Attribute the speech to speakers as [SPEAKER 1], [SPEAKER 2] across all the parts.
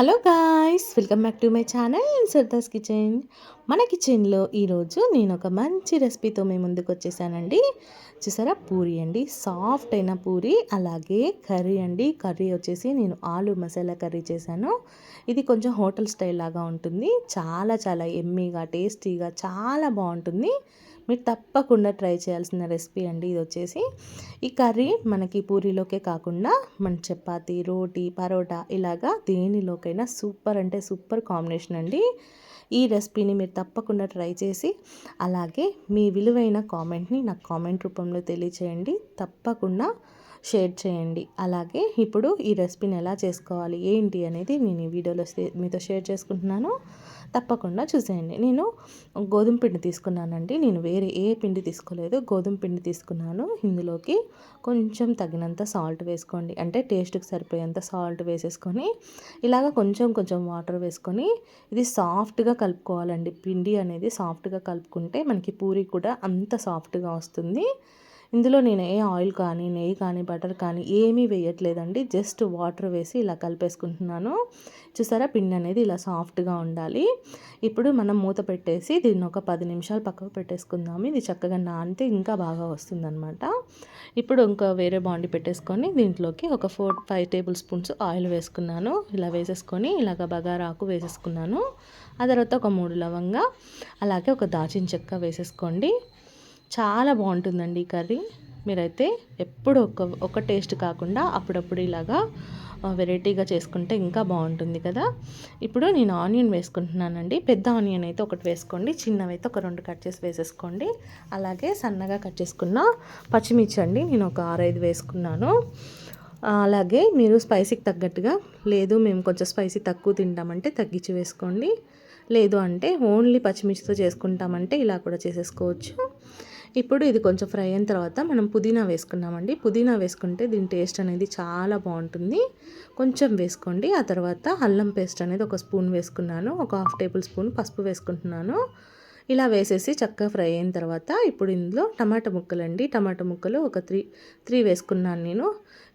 [SPEAKER 1] Hello guys, welcome back to my channel సర్దాస్ kitchen. మన కిచెన్లో ఈరోజు నేను ఒక మంచి రెసిపీతో మీ ముందుకు వచ్చేసానండి. చూసారా, పూరి అండి, సాఫ్ట్ అయిన పూరి. అలాగే కర్రీ అండి, కర్రీ వచ్చేసి నేను ఆలు మసాలా కర్రీ చేశాను. ఇది కొంచెం హోటల్ స్టైల్ లాగా ఉంటుంది. చాలా చాలా ఎమ్మీగా, టేస్టీగా చాలా బాగుంటుంది. మీరు తప్పకుండా ట్రై చేయాల్సిన రెసిపీ అండి ఇది వచ్చేసి. ఈ కర్రీ మనకి పూరీలోకే కాకుండా మన చపాతీ, రోటీ, పరోటా ఇలాగా దేనిలోకైనా సూపర్ అంటే సూపర్ కాంబినేషన్ అండి. ఈ రెసిపీని మీరు తప్పకుండా ట్రై చేసి అలాగే మీ విలువైన కామెంట్ని నాకు కామెంట్ రూపంలో తెలియచేయండి. తప్పకుండా షేర్ చేయండి. అలాగే ఇప్పుడు ఈ రెసిపీని ఎలా చేసుకోవాలి ఏంటి అనేది నేను ఈ వీడియోలో మీతో షేర్ చేసుకుంటున్నాను. తప్పకుండా చూసేయండి. నేను గోధుమ పిండి తీసుకున్నానండి. నేను వేరే ఏ పిండి తీసుకోలేదు, గోధుమ పిండి తీసుకున్నాను. ఇందులోకి కొంచెం తగినంత సాల్ట్ వేసుకోండి, అంటే టేస్ట్కి సరిపోయేంత సాల్ట్ వేసేసుకొని ఇలాగ కొంచెం కొంచెం వాటర్ వేసుకొని ఇది సాఫ్ట్గా కలుపుకోవాలండి. పిండి అనేది సాఫ్ట్గా కలుపుకుంటే మనకి పూరి కూడా అంత సాఫ్ట్గా వస్తుంది. ఇందులో నేను ఏ ఆయిల్ కానీ, నెయ్యి కానీ, బటర్ కానీ ఏమీ వేయట్లేదండి. జస్ట్ వాటర్ వేసి ఇలా కలిపేసుకుంటున్నాను. చూసారా, పిండి అనేది ఇలా సాఫ్ట్గా ఉండాలి. ఇప్పుడు మనం మూత పెట్టేసి దీన్ని ఒక 10 నిమిషాలు పక్కకు పెట్టేసుకుందాము. ఇది చక్కగా నానితే ఇంకా బాగా వస్తుందన్నమాట. ఇప్పుడు ఇంకా వేరే బాండి పెట్టేసుకొని దీంట్లోకి ఒక 4-5 టేబుల్ స్పూన్స్ ఆయిల్ వేసుకున్నాను. ఇలా వేసేసుకొని ఇలాగ బగారాకు వేసేసుకున్నాను. ఆ తర్వాత ఒక 3 లవంగా, అలాగే ఒక దాచిన చెక్క వేసేసుకోండి. చాలా బాగుంటుందండి ఈ కర్రీ. మీరైతే ఎప్పుడు ఒక టేస్ట్ కాకుండా అప్పుడప్పుడు ఇలాగా వెరైటీగా చేసుకుంటే ఇంకా బాగుంటుంది కదా. ఇప్పుడు నేను ఆనియన్ వేసుకుంటున్నానండి. పెద్ద ఆనియన్ అయితే ఒకటి వేసుకోండి, చిన్నవైతే ఒక 2 కట్ చేసి వేసేసుకోండి. అలాగే సన్నగా కట్ చేసుకున్న పచ్చిమిర్చి అండి, నేను ఒక 6-5 వేసుకున్నాను. అలాగే మీరు స్పైసీకి తగ్గట్టుగా, లేదు మేము కొంచెం స్పైసీ తక్కువ తింటామంటే తగ్గించి వేసుకోండి. లేదు అంటే ఓన్లీ పచ్చిమిర్చితో చేసుకుంటామంటే ఇలా కూడా చేసేసుకోవచ్చు. ఇప్పుడు ఇది కొంచెం ఫ్రై అయిన తర్వాత మనం పుదీనా వేసుకున్నామండి. పుదీనా వేసుకుంటే దీని టేస్ట్ అనేది చాలా బాగుంటుంది. కొంచెం వేసుకోండి. ఆ తర్వాత అల్లం పేస్ట్ అనేది ఒక స్పూన్ వేసుకున్నాను. ఒక 1/2 టేబుల్ స్పూన్ పసుపు వేసుకుంటున్నాను. ఇలా వేసేసి చక్కగా ఫ్రై అయిన తర్వాత ఇప్పుడు ఇందులో టమాటా ముక్కలు అండి, టమాటా ముక్కలు ఒక 3 వేసుకున్నాను నేను.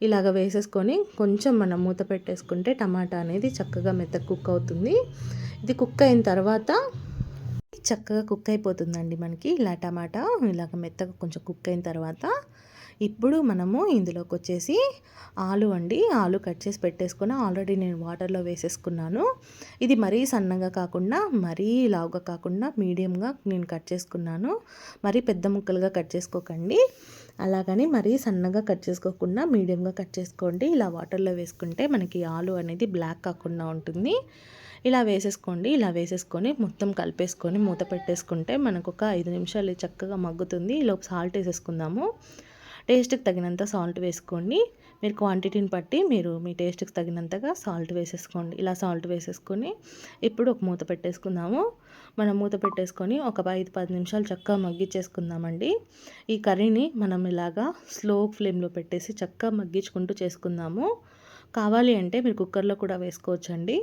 [SPEAKER 1] ఇలాగ వేసేసుకొని కొంచెం మనం మూత పెట్టేసుకుంటే టమాటా అనేది చక్కగా మెత్తగా కుక్ అవుతుంది. ఇది కుక్ అయిన తర్వాత చక్కగా కుక్ అయిపోతుందండి మనకి. ఇలా టమాటా ఇలాగ మెత్తగా కొంచెం కుక్ అయిన తర్వాత ఇప్పుడు మనము ఇందులోకి వచ్చేసి ఆలు అండి, ఆలు కట్ చేసి పెట్టేసుకొని ఆల్రెడీ నేను వాటర్లో వేసేసుకున్నాను. ఇది మరీ సన్నగా కాకుండా మరీ లావుగా కాకుండా మీడియంగా నేను కట్ చేసుకున్నాను. మరీ పెద్ద ముక్కలుగా కట్ చేసుకోకండి, అలాగని మరీ సన్నగా కట్ చేసుకోకుండా మీడియంగా కట్ చేసుకోండి. ఇలా వాటర్లో వేసుకుంటే మనకి ఆలు అనేది బ్లాక్ కాకుండా ఉంటుంది. ఇలా వేసేసుకోండి. ఇలా వేసేసుకొని మొత్తం కలిపేసుకొని మూత పెట్టేసుకుంటే మనకు ఒక 5 నిమిషాలు చక్కగా మగ్గుతుంది. ఈలోపు సాల్ట్ వేసేసుకుందాము. టేస్ట్కి తగినంత సాల్ట్ వేసుకోండి. మీరు క్వాంటిటీని బట్టి మీరు మీ టేస్ట్కి తగినంతగా సాల్ట్ వేసేసుకోండి. ఇలా సాల్ట్ వేసేసుకొని ఇప్పుడు ఒక మూత పెట్టేసుకుందాము. మనం మూత పెట్టేసుకొని ఒక 5-10 నిమిషాలు చక్కగా మగ్గించేసుకుందామండి. ఈ కర్రీని మనం ఇలాగా స్లో ఫ్లేమ్లో పెట్టేసి చక్కగా మగ్గించుకుంటూ చేసుకుందాము. కావాలి అంటే మీరు కుక్కర్లో కూడా వేసుకోవచ్చండి.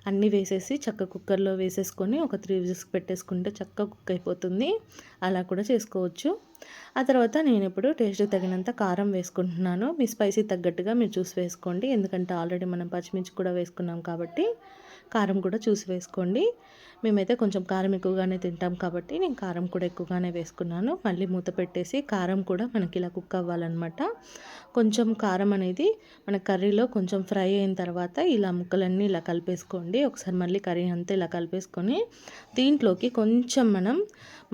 [SPEAKER 1] అన్నీ వేసేసి చక్కగా కుక్కర్లో వేసేసుకొని ఒక 3 విజిల్స్ పెట్టేసుకుంటే చక్కగా కుక్ అయిపోతుంది. అలా కూడా చేసుకోవచ్చు. ఆ తర్వాత నేను ఇప్పుడు టేస్ట్కి తగినంత కారం వేసుకుంటున్నాను. మీ స్పైసీ తగ్గట్టుగా మీరు చూసి వేసుకోండి. ఎందుకంటే ఆల్రెడీ మనం పచ్చిమిర్చి కూడా వేసుకున్నాం కాబట్టి కారం కూడా చూసి వేసుకోండి. మేమైతే కొంచెం కారం ఎక్కువగానే తింటాం కాబట్టి నేను కారం కూడా ఎక్కువగానే వేసుకున్నాను. మళ్ళీ మూత పెట్టేసి కారం కూడా మనకి ఇలా కుక్ అవ్వాలన్నమాట. కొంచెం కారం అనేది మన కర్రీలో కొంచెం ఫ్రై అయిన తర్వాత ఇలా ముక్కలన్నీ ఇలా కలిపేసుకోండి. ఒకసారి మళ్ళీ కర్రీ అంతా ఇలా కలిపేసుకొని దీంట్లోకి కొంచెం మనం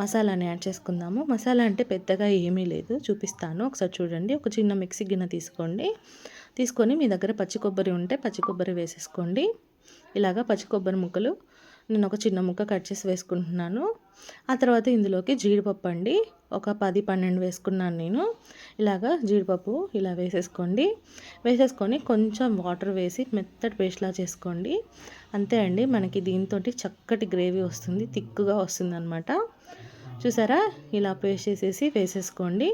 [SPEAKER 1] మసాలాని యాడ్ చేసుకుందాము. మసాలా అంటే పెద్దగా ఏమీ లేదు, చూపిస్తాను ఒకసారి చూడండి. ఒక చిన్న మిక్సీ గిన్నె తీసుకొని మీ దగ్గర పచ్చి కొబ్బరి ఉంటే పచ్చి కొబ్బరి వేసేసుకోండి. ఇలాగా పచ్చి కొబ్బరి ముక్కలు నేను ఒక చిన్న ముక్క కట్ చేసి వేసుకుంటున్నాను. ఆ తర్వాత ఇందులోకి జీడిపప్పు అండి, ఒక 10-12 వేసుకున్నాను నేను. ఇలాగా జీడిపప్పు ఇలా వేసేసుకొని కొంచెం వాటర్ వేసి మెత్తటి పేస్ట్లా చేసుకోండి. అంతే అండి, మనకి దీంతో చక్కటి గ్రేవీ వస్తుంది, థిక్గా వస్తుంది అనమాట. చూసారా, ఇలా పేస్ట్ చేసేసి వేసేసుకోండి.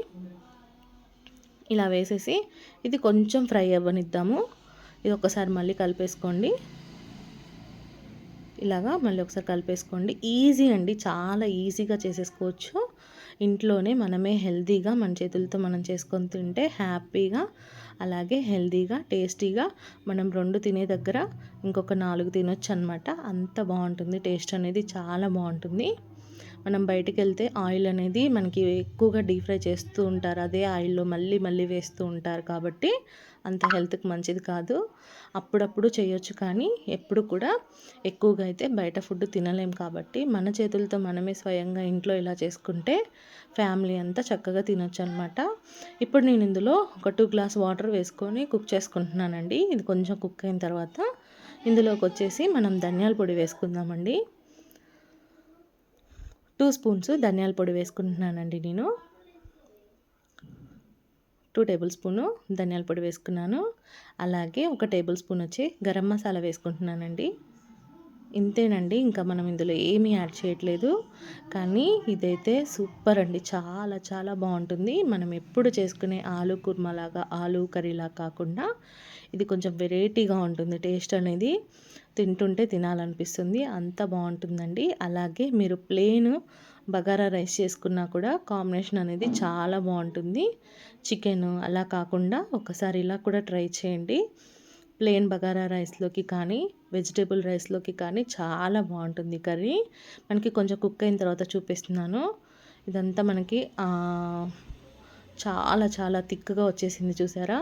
[SPEAKER 1] ఇలా వేసేసి ఇది కొంచెం ఫ్రై అవ్వనిద్దాము. ఇది ఒకసారి మళ్ళీ కలిపేసుకోండి. ఇలాగా మళ్ళీ ఒకసారి కలిపేసుకోండి. ఈజీ అండి, చాలా ఈజీగా చేసేసుకోవచ్చు. ఇంట్లోనే మనమే హెల్తీగా మన చేతులతో మనం చేసుకొని తింటే హ్యాపీగా అలాగే హెల్తీగా టేస్టీగా మనం 2 తినే దగ్గర ఇంకొక 4 తినొచ్చు అనమాట. అంత బాగుంటుంది, టేస్ట్ అనేది చాలా బాగుంటుంది. మనం బయటికి వెళ్తే ఆయిల్ అనేది మనకి ఎక్కువగా డీప్ ఫ్రై చేస్తూ ఉంటారు, అదే ఆయిల్లో మళ్ళీ మళ్ళీ వేస్తూ ఉంటారు కాబట్టి అంత హెల్త్కి మంచిది కాదు. అప్పుడప్పుడు చేయొచ్చు, కానీ ఎప్పుడు కూడా ఎక్కువగా అయితే బయట ఫుడ్ తినలేం కాబట్టి మన చేతులతో మనమే స్వయంగా ఇంట్లో ఇలా చేసుకుంటే ఫ్యామిలీ అంతా చక్కగా తినొచ్చు అనమాట. ఇప్పుడు నేను ఇందులో ఒక 2 గ్లాస్ వాటర్ వేసుకొని కుక్ చేసుకుంటున్నానండి. ఇది కొంచెం కుక్ అయిన తర్వాత ఇందులోకి వచ్చేసి మనం ధనియాల పొడి వేసుకుందామండి. 2 స్పూన్స్ ధనియాల పొడి వేసుకుంటున్నానండి నేను. 2 టేబుల్ స్పూను ధనియాల పొడి వేసుకున్నాను. అలాగే 1 టేబుల్ స్పూన్ వచ్చి గరం మసాలా వేసుకుంటున్నానండి. ఇంతేనండి, ఇంకా మనం ఇందులో ఏమీ యాడ్ చేయట్లేదు. కానీ ఇదైతే సూపర్ అండి, చాలా చాలా బాగుంటుంది. మనం ఎప్పుడు చేసుకునే ఆలు కుర్మాలాగా, ఆలు కర్రీలా కాకుండా ఇది కొంచెం వెరైటీగా ఉంటుంది. టేస్ట్ అనేది తింటుంటే తినాలనిపిస్తుంది, అంత బాగుంటుందండి. అలాగే మీరు ప్లెయిన్ బగారా రైస్ చేసుకున్నా కూడా కాంబినేషన్ అనేది చాలా బాగుంటుంది. చికెన్ అలా కాకుండా ఒకసారి ఇలా కూడా ట్రై చేయండి. ప్లెయిన్ బగారా రైస్లోకి కానీ వెజిటేబుల్ రైస్లోకి కానీ చాలా బాగుంటుంది కర్రీ. మనకి కొంచెం కుక్ అయిన తర్వాత చూపిస్తున్నాను. ఇదంతా మనకి చాలా చాలా థిక్గా వచ్చేసింది, చూసారా?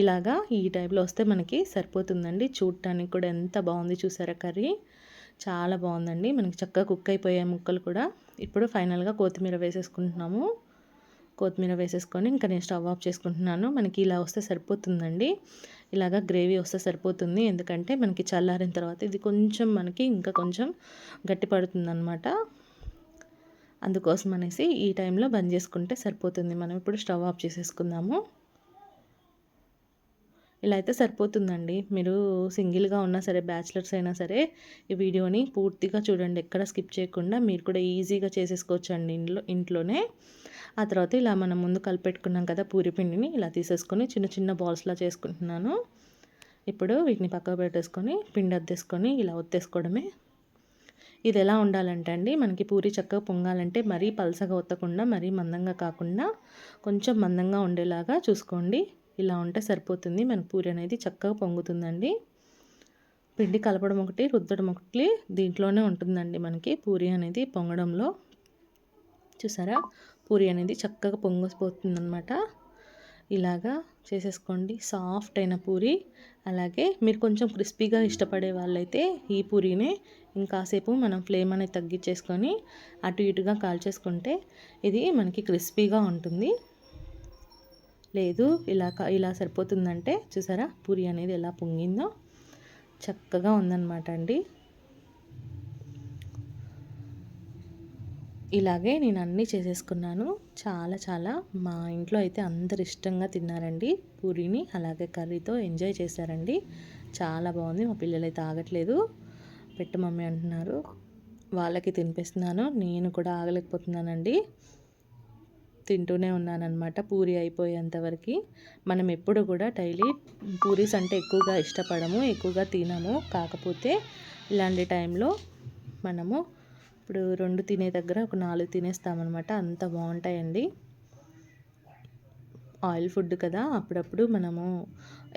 [SPEAKER 1] ఇలాగా ఈ టైప్లో వస్తే మనకి సరిపోతుందండి. చూడటానికి కూడా ఎంత బాగుంది చూసారా కర్రీ, చాలా బాగుందండి. మనకి చక్కగా కుక్ అయిపోయాయి ముక్కలు కూడా. ఇప్పుడు ఫైనల్గా కొత్తిమీర వేసేసుకుంటున్నాము. కొత్తిమీర వేసేసుకొని ఇంకా నేను స్టవ్ ఆఫ్ చేసుకుంటున్నాను. మనకి ఇలా వస్తే సరిపోతుందండి, ఇలాగా గ్రేవీ వస్తే సరిపోతుంది. ఎందుకంటే మనకి చల్లారిన తర్వాత ఇది కొంచెం మనకి ఇంకా కొంచెం గట్టి పడుతుంది అనమాట. అందుకోసం అనేసి ఈ టైంలో బంద్ చేసుకుంటే సరిపోతుంది. మనం ఇప్పుడు స్టవ్ ఆఫ్ చేసేసుకుందాము. ఇలా అయితే సరిపోతుందండి. మీరు సింగిల్గా ఉన్నా సరే, బ్యాచిలర్స్ అయినా సరే ఈ వీడియోని పూర్తిగా చూడండి, ఎక్కడ స్కిప్ చేయకుండా. మీరు కూడా ఈజీగా చేసేసుకోవచ్చు అండి ఇంట్లోనే. ఆ తర్వాత ఇలా మనం ముందు కలిపెట్టుకున్నాం కదా పూరి పిండిని, ఇలా తీసేసుకొని చిన్న చిన్న బాల్స్లా చేసుకుంటున్నాను. ఇప్పుడు వీటిని పక్కకు పెట్టేసుకొని పిండి అద్దేసుకొని ఇలా ఒత్తేసుకోవడమే. ఇది ఎలా ఉండాలంటే అండి, మనకి పూరి చక్కగా పొంగాలంటే మరీ పలసగా ఒత్తకుండా, మరీ మందంగా కాకుండా కొంచెం మందంగా ఉండేలాగా చూసుకోండి. ఇలా ఉంటే సరిపోతుంది, మన పూరి అనేది చక్కగా పొంగుతుందండి. పిండి కలపడం ఒకటి, రుద్దడం ఒకటి దీంట్లోనే ఉంటుందండి మనకి పూరి అనేది పొంగడంలో. చూసారా, పూరి అనేది చక్కగా పొంగిపోతుందన్నమాట. ఇలాగా చేసేసుకోండి సాఫ్ట్ అయిన పూరి. అలాగే మీరు కొంచెం క్రిస్పీగా ఇష్టపడే వాళ్ళైతే ఈ పూరీనే ఇంకాసేపు మనం ఫ్లేమ్ అనేది తగ్గించేసుకొని అటు ఇటుగా కాల్చేసుకుంటే ఇది మనకి క్రిస్పీగా ఉంటుంది. లేదు ఇలా సరిపోతుందంటే చూసారా పూరి అనేది ఎలా పొంగిందో, చక్కగా ఉందన్నమాట అండి. ఇలాగే నేను అన్నీ చేసేసుకున్నాను. చాలా చాలా మా ఇంట్లో అయితే అందరు ఇష్టంగా తిన్నారండి పూరీని, అలాగే కర్రీతో ఎంజాయ్ చేశారండి. చాలా బాగుంది. మా పిల్లలు అయితే ఆగట్లేదు, పెట్టు మమ్మీ అంటున్నారు. వాళ్ళకి తినిపిస్తున్నాను, నేను కూడా ఆగలేకపోతున్నానండి. తింటూనే ఉన్నానన్నమాట పూరి అయిపోయేంతవరకు. మనం ఎప్పుడు కూడా డైలీ పూరీస్ అంటే ఎక్కువగా ఇష్టపడము, ఎక్కువగా తినము. కాకపోతే ఇలాంటి టైంలో మనము ఇప్పుడు 2 తినే దగ్గర ఒక 4 తినేస్తామన్నమాట, అంత బాగుంటాయండి. ఆయిల్ ఫుడ్ కదా, అప్పుడప్పుడు మనము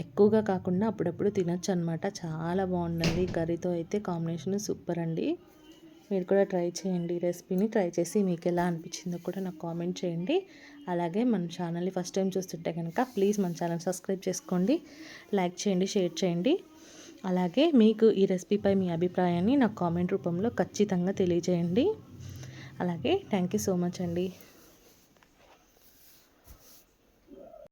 [SPEAKER 1] ఎక్కువగా కాకుండా అప్పుడప్పుడు తినొచ్చు అనమాట. చాలా బాగుందండి కర్రీతో అయితే, కాంబినేషన్ సూపర్ అండి. మీరు కూడా ట్రై చేయండి, రెసిపీని ట్రై చేసి మీకు ఎలా అనిపించిందో కూడా నాకు కామెంట్ చేయండి. అలాగే మన ఛానల్ని ఫస్ట్ టైం చూస్తుంటే కనుక ప్లీజ్ మన ఛానల్ సబ్స్క్రైబ్ చేసుకోండి, లైక్ చేయండి, షేర్ చేయండి. అలాగే మీకు ఈ రెసిపీపై మీ అభిప్రాయాన్ని నాకు కామెంట్ రూపంలో ఖచ్చితంగా తెలియజేయండి. అలాగే థ్యాంక్ యూ సో మచ్ అండి.